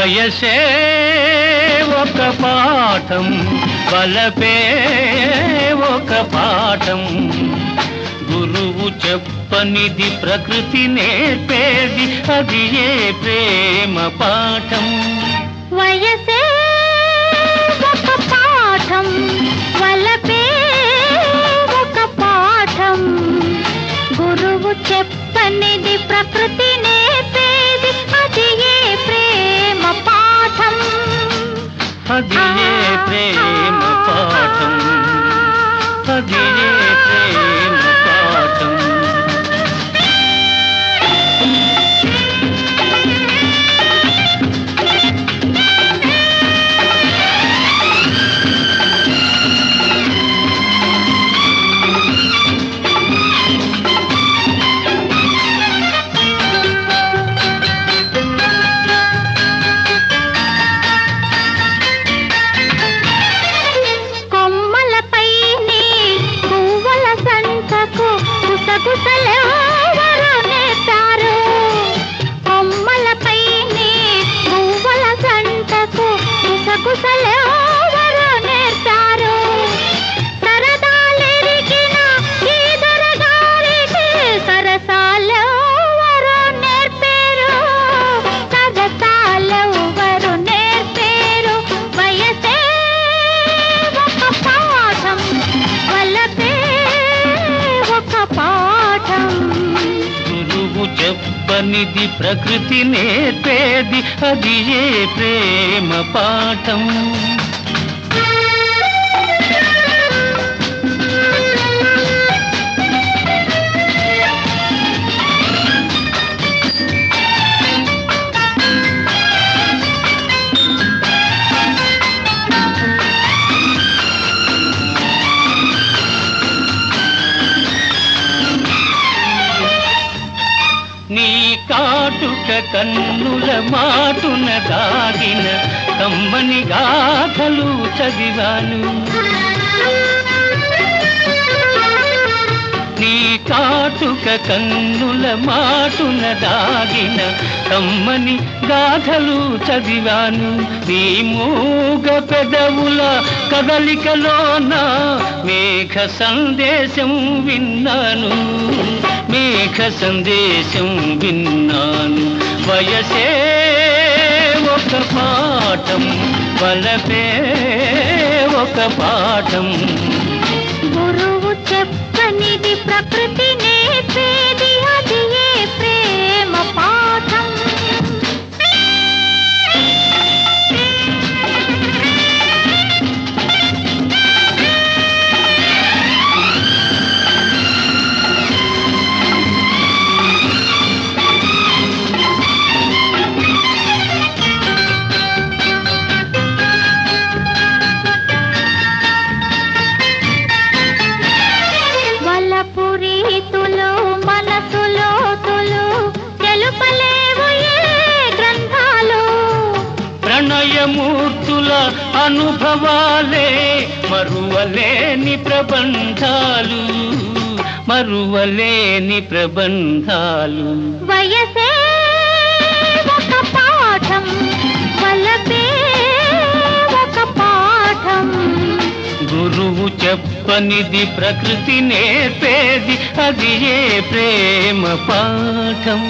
వయసే ఒక పాఠం, వలపే ఒక పాఠం. గురువు చెప్పనిది ప్రకృతి నేర్పేది, అది ఏ ప్రేమ పాఠం. వయసే ఒక పాఠం, వలపే ఒక పాఠం. గురువు చెప్పనిది ప్రకృతి నేర్పేది, అది ఏ ప్రేమ పాఠం. అది ఏ ప్రేమ పాఠం, అది ఏ ప్రేమ పాఠం. గుసగుసలెవరు నేర్పారు? కొమ్మలపైనే పువ్వుల సంతకు గుసగుసలెవరు నేర్పారు? సరదాలెరిగిన ఈ దొరగారికి సరసాలెవరు నేర్పారు? సరసాలెవరు నేర్పారు? వయసే ఒక పాఠం, వలపే ఒక పాఠం. గురువు చెప్పనిది ప్రకృతి నేర్పేది, అది ఏ ప్రేమ పాఠం. నీ కాటుక కన్నుల మాటున దాగిన కమ్మని గాథలు చదివాను. నీ కాటుక కన్నుల మాటున దాగిన కమ్మని గాథలు చదివాను. నీ మూగ పెదవుల కదలికలోన మేఘ సందేశం విన్నాను, మేఘ సందేశం విన్నాను. వయసే ఒక పాఠం, వలపే ఒక పాఠం. గురువు చెప్పనిది ప్రకృతి నేర్పేది, అది ఏ ప్రేమ పాఠం. పురీతులు మనసులో తులు తెలుపలేవు ఏ గ్రంథాలు. ప్రణయమూర్తుల అనుభవాలే మరువలేని ప్రబంధాలు, మరువలేని ప్రబంధాలు. వయసే ఒక పాఠం, వలపే ఒక పాఠం. గురువు చెప్పనిది ప్రకృతి నేర్పేది, అది ఏ ప్రేమ పాఠం.